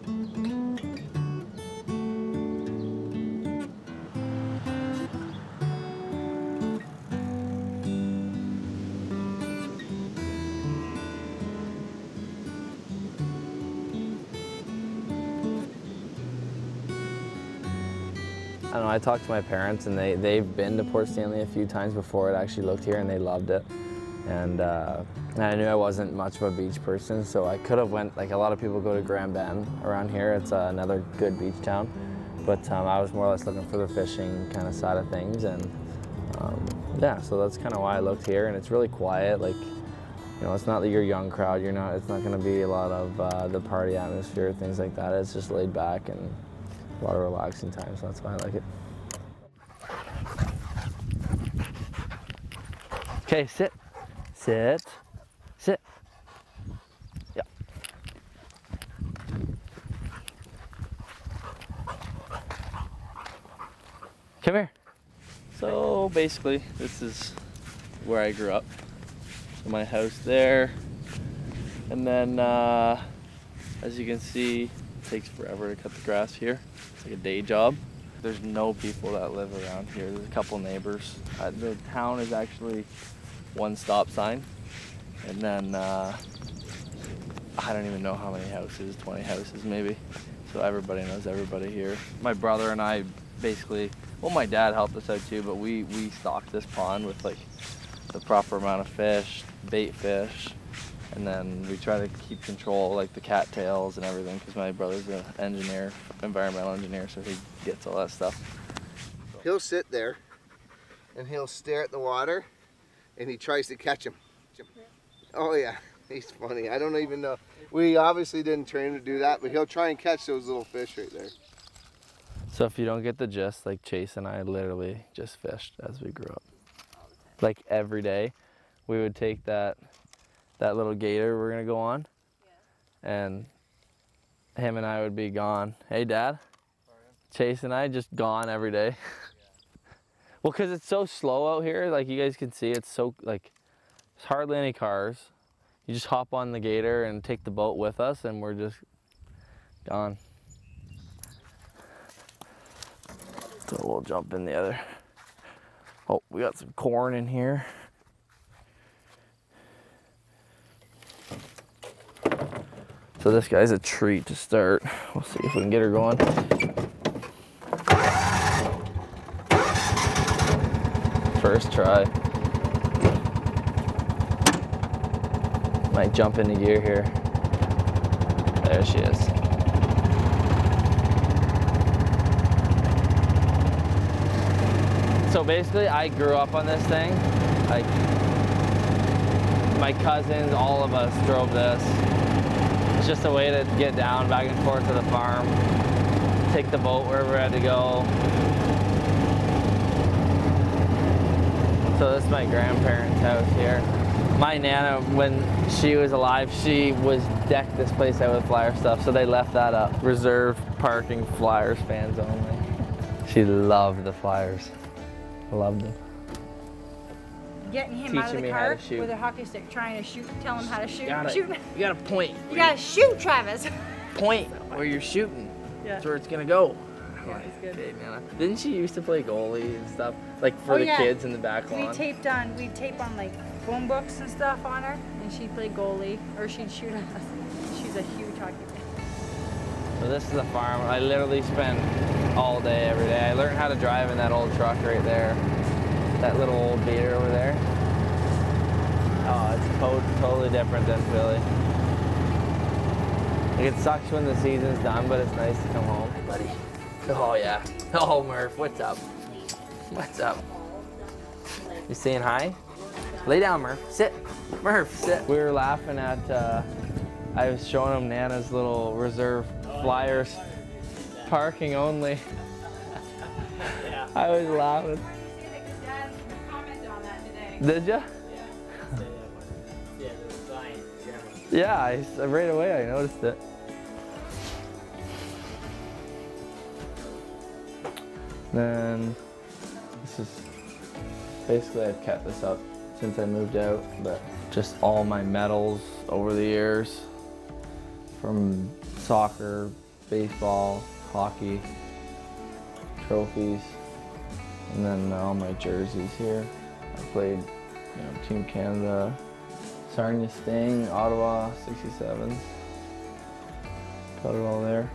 I don't know, I talked to my parents and they've been to Port Stanley a few times before it actually looked here and they loved it. And I knew I wasn't much of a beach person, so I could have went, like a lot of people go to Grand Bend around here. It's another good beach town. But I was more or less looking for the fishing kind of side of things. And yeah, so that's kind of why I looked here. And it's really quiet. Like, you know, it's not that you're a young crowd. It's not going to be a lot of the party atmosphere, things like that. It's just laid back and a lot of relaxing time, so that's why I like it. Okay, sit, sit, sit. Yeah. Come here. So basically, this is where I grew up. So my house there, and then as you can see, it takes forever to cut the grass here. It's like a day job. There's no people that live around here. There's a couple neighbors. The town is actually one stop sign, and then I don't even know how many houses, 20 houses maybe. So everybody knows everybody here. My brother and I basically, well, my dad helped us out too, but we stocked this pond with like the proper amount of fish, bait fish, and then we try to keep control, like the cattails and everything, because my brother's an engineer, environmental engineer, so he gets all that stuff. He'll sit there and he'll stare at the water and he tries to catch him. Oh yeah, he's funny. I don't even know. We obviously didn't train him to do that, but he'll try and catch those little fish right there. So if you don't get the gist, like Chase and I literally just fished as we grew up. Like every day, we would take that little gator we're gonna go on, and him and I would be gone. Hey Dad, Chase and I just gone every day. Well, cause it's so slow out here, like you guys can see, it's so, like, there's hardly any cars. You just hop on the gator and take the boat with us and we're just gone. So we'll jump in the other. Oh, we got some corn in here. So this guy's a treat to start. We'll see if we can get her going. First try. Might jump into gear here. There she is. So basically, I grew up on this thing. Like, my cousins, all of us drove this. It's just a way to get down back and forth to the farm, take the boat wherever we had to go. So this is my grandparents' house here. My Nana, when she was alive, she was decked this place out with flyer stuff, so they left that up. Reserved parking, Flyers fans only. She loved the Flyers. Loved them. Getting him out of the car with a hockey stick, trying to shoot, tell him how to shoot. You gotta point. You gotta shoot, Travis. Point where you're shooting. Yeah. That's where it's gonna go. Yeah, it's good. Okay, man. Didn't she used to play goalie and stuff? Like for the kids in the back lawn? We'd tape on like phone books and stuff on her, and she'd play goalie, or she'd shoot at us. She's a huge hockey fan. So this is the farm. I literally spend all day, every day. I learned how to drive in that old truck right there. That little old beater over there. Oh, it's totally different than Philly. Like, it sucks when the season's done, but it's nice to come home. Hey, buddy. Oh, yeah. Oh, Murph, what's up? What's up? You saying hi? Lay down, Murph. Sit. Murph, sit. We were laughing at, I was showing him Nana's little reserve Flyers parking only. I was laughing. Did ya? Yeah, right away I noticed it. Then this is basically, I've kept this up since I moved out, but just all my medals over the years from soccer, baseball, hockey, trophies, and then all my jerseys here. I played, Team Canada, Sarnia Sting, Ottawa 67s. Got it all there.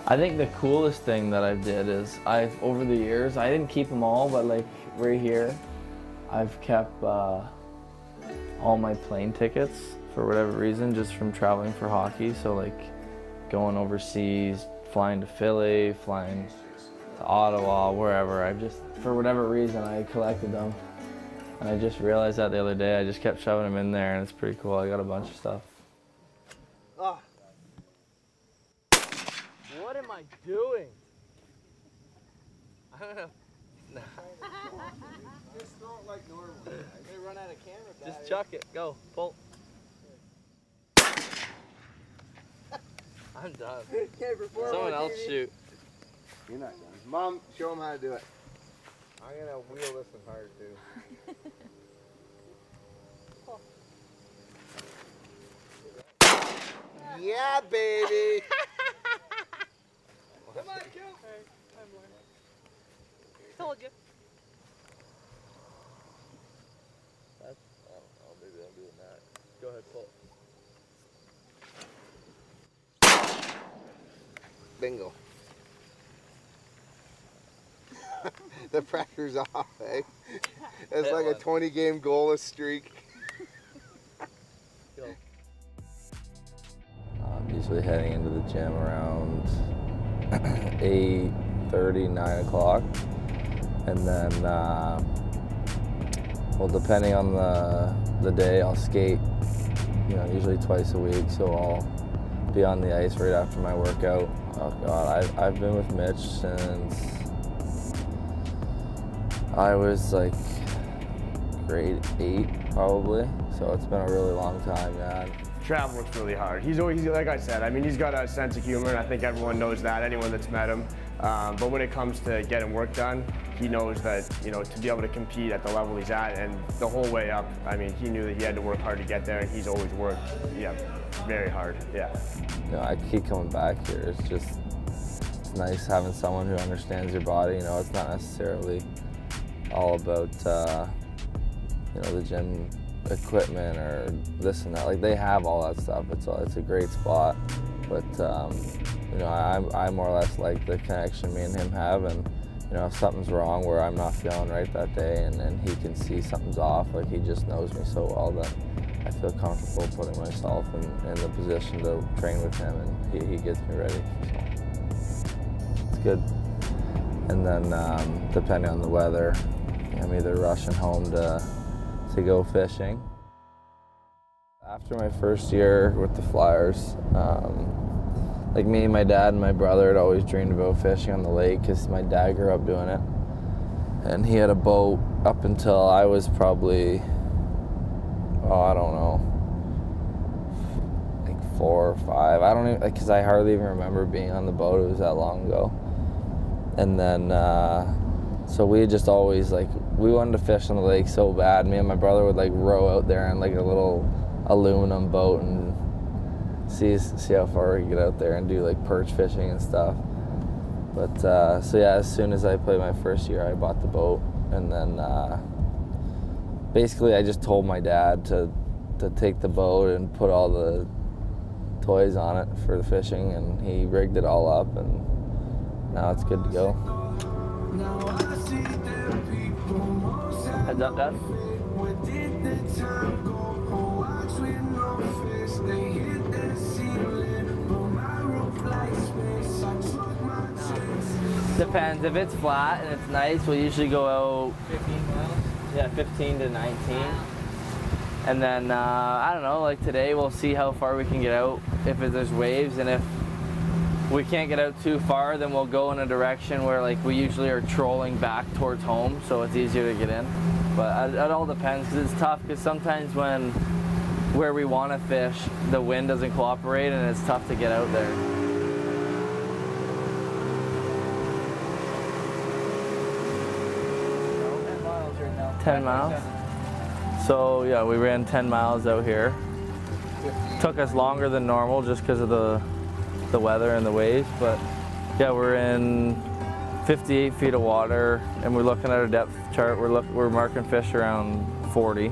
I think the coolest thing that I did is over the years, I didn't keep them all, but like right here, I've kept all my plane tickets for whatever reason, just from traveling for hockey. So like going overseas, flying to Philly, flying to Ottawa, wherever. For whatever reason, I collected them. And I just realized that the other day. I just kept shoving them in there, and it's pretty cool. I got a bunch of stuff. Oh. What am I doing? I don't know. Just throw it like normal. They run out of camera battery. Just chuck it. Go. Pull. I'm done. Someone else shoot. You're not done. Mom, show them how to do it. I'm gonna wheel this one hard too. Yeah, baby. Come on, go. I'm learning. Told you. That's, I don't know, maybe I'm doing that. Go ahead, pull. Bingo. The pressure's off, eh? It's like a 20-game goalless streak. Go. I'm usually heading into the gym around 8:30, 9 o'clock. And then, well, depending on the day, I'll skate, usually twice a week. So I'll be on the ice right after my workout. Oh God, I've been with Mitch since I was like grade 8 probably. So it's been a really long time, yeah. Travel was really hard. He's always, like I said, I mean, he's got a sense of humor, and I think everyone knows that, anyone that's met him. But when it comes to getting work done, he knows that, to be able to compete at the level he's at, and the whole way up, I mean, he knew that he had to work hard to get there, and he's always worked, very hard, yeah. I keep coming back here. It's nice having someone who understands your body. It's not necessarily all about, the gym equipment or this and that. Like, they have all that stuff. It's a great spot, but I more or less like the connection me and him have, and if something's wrong where I'm not feeling right that day, and he can see something's off, like he just knows me so well that I feel comfortable putting myself in the position to train with him, and he gets me ready. So it's good. And then depending on the weather, I'm either rushing home to go fishing. After my first year with the Flyers, like me, my dad, and my brother had always dreamed about fishing on the lake because my dad grew up doing it. And he had a boat up until I was probably, I don't know, like 4 or 5. I don't even, because I hardly even remember being on the boat. It was that long ago. And then, so we just always, we wanted to fish on the lake so bad. Me and my brother would row out there in a little aluminum boat and see how far we could get out there and do perch fishing and stuff. But so yeah, as soon as I played my first year, I bought the boat, and then basically I just told my dad to take the boat and put all the toys on it for the fishing, and he rigged it all up, and now it's good to go. Heads up, Dad. Depends. If it's flat and it's nice, we'll usually go out 15 miles. Yeah, 15 to 19. And then, I don't know, today we'll see how far we can get out if there's waves, and if we can't get out too far, then we'll go in a direction where we usually are trolling back towards home, so it's easier to get in. But it all depends, because it's tough, because sometimes where we want to fish, the wind doesn't cooperate, and it's tough to get out there. 10 miles? So yeah, we ran 10 miles out here. Took us longer than normal just because of the the weather and the waves. But yeah, we're in 58 feet of water, and we're looking at our depth chart. We're marking fish around 40.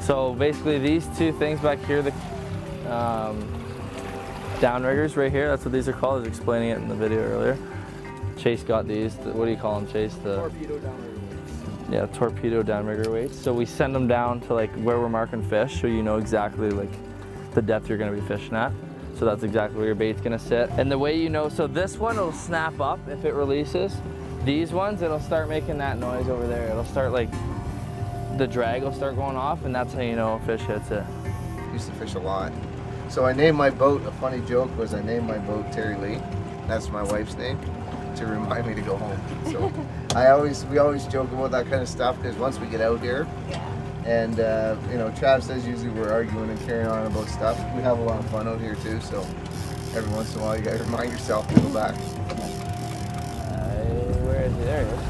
So basically, these two things back here, the downriggers right here, that's what these are called. I was explaining it in the video earlier. Chase got these. What do you call them, Chase? The torpedo downrigger weights. Yeah, torpedo downrigger weights. So we send them down to like where we're marking fish, so you know exactly like the depth you're going to be fishing at. So that's exactly where your bait's going to sit. And the way you know, so this one will snap up if it releases. These ones, it'll start making that noise over there. It'll start like, the drag will start going off, and that's how you know a fish hits it. I used to fish a lot. So I named my boat, a funny joke was I named my boat Terry Lee. That's my wife's name, to remind me to go home. So we always joke about that kind of stuff, because once we get out here, and you know, Trav says usually we're arguing and carrying on about stuff. We have a lot of fun out here too, so every once in a while you gotta remind yourself to go back. Where is he? There he is.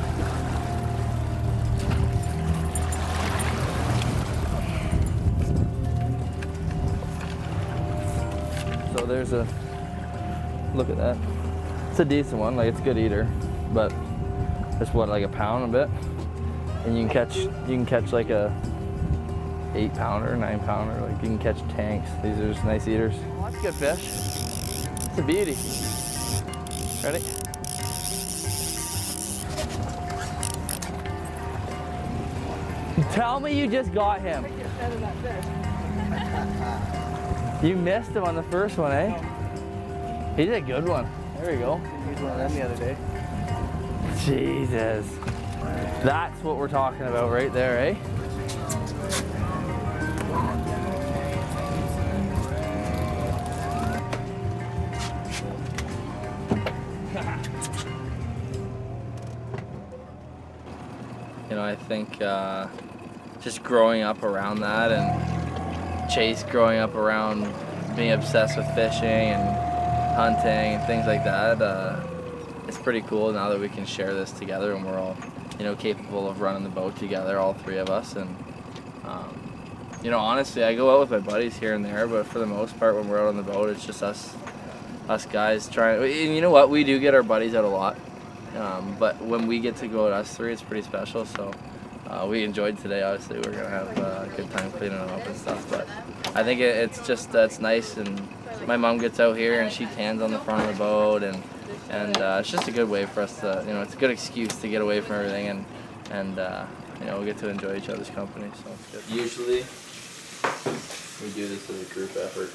So there's a, look at that. It's a decent one, like it's a good eater, but it's what, like a pound a bit? And you can catch like a 8-pounder, 9-pounder, like you can catch tanks. These are just nice eaters. Oh, that's good fish. It's a beauty. Ready? Tell me you just got him. You missed him on the first one, eh? He did a good one. There we go. He used one of them the other day. Jesus. That's what we're talking about right there, eh? You know, I think just growing up around that, and Chase growing up around being obsessed with fishing and hunting and things like that, it's pretty cool now that we can share this together, and we're all, you know, capable of running the boat together, all three of us. And you know, honestly, I go out with my buddies here and there, but for the most part, when we're out on the boat, it's just us guys trying. And you know what? We do get our buddies out a lot, but when we get to go out us three, it's pretty special. So we enjoyed today. Obviously, we're gonna have a good time cleaning them up and stuff. But I think it's just it's nice. And my mom gets out here and she tans on the front of the boat, and it's just a good way for us to, you know, it's a good excuse to get away from everything, and you know, we get to enjoy each other's company. So it's good. Usually, we do this as a group effort.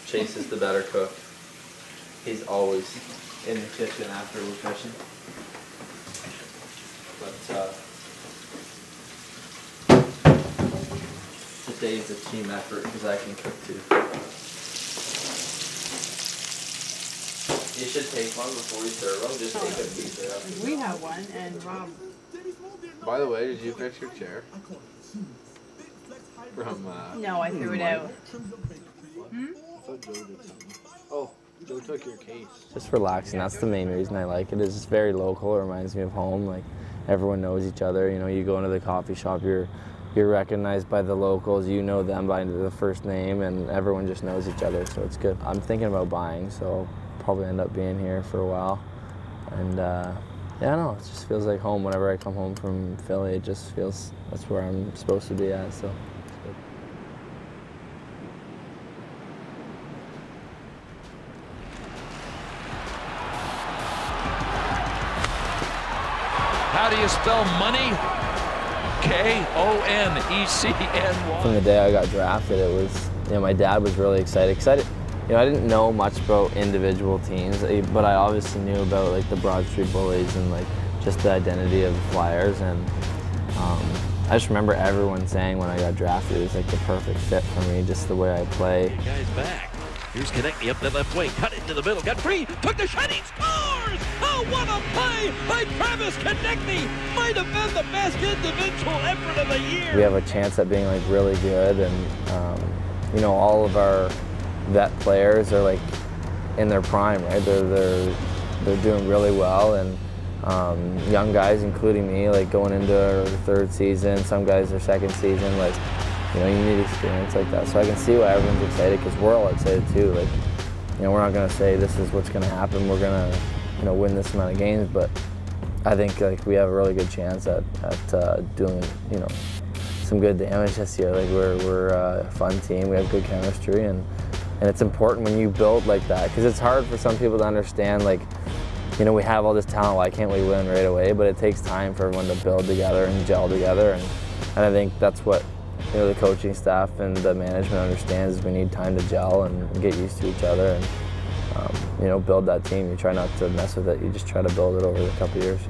Chase is the better cook. He's always in the kitchen after we're fishing. But today's a team effort because I can cook too. You should take one before we serve them. Just take a piece of it. We have one, and Rob. By the way, did you fix your chair? From No, I threw it out. I thought Joe did something. Oh, Joe took your case. Just relaxing. That's the main reason I like it. It's just very local. It reminds me of home. Like everyone knows each other. You know, you go into the coffee shop, you're recognized by the locals. You know them by the first name, and everyone just knows each other. So it's good. I'm thinking about buying, so I'll probably end up being here for a while. And yeah, no, it just feels like home. Whenever I come home from Philly, it just feels that's where I'm supposed to be at. So it's good. How do you spell money? K-O-N-E-C-N-Y. From the day I got drafted, it was, you know, my dad was really excited. You know, I didn't know much about individual teams, but I obviously knew about like the Broad Street Bullies and like just the identity of the Flyers. And I just remember everyone saying when I got drafted, it was like the perfect fit for me, just the way I play. Guys back. Here's Konechny up the left wing, cut into the middle, got free, took the shot, he scores! Oh, what a play by Travis Konechny! Might have been the best individual effort of the year. We have a chance at being like really good, and you know, all of our vet players are like in their prime, right? They're doing really well, and young guys, including me, like going into our third season, some guys their second season, like, you know, you need experience like that. So I can see why everyone's excited, because we're all excited too. Like, you know, we're not going to say this is what's going to happen. We're going to, you know, win this amount of games, but I think like we have a really good chance at doing, you know, some good damage this year. Like we're a fun team. We have good chemistry, and it's important when you build like that, because it's hard for some people to understand, like, you know, we have all this talent, why can't we win right away? But it takes time for everyone to build together and gel together, and I think that's what, you know, the coaching staff and the management understands, is we need time to gel and get used to each other and, you know, build that team. You try not to mess with it, you just try to build it over a couple of years.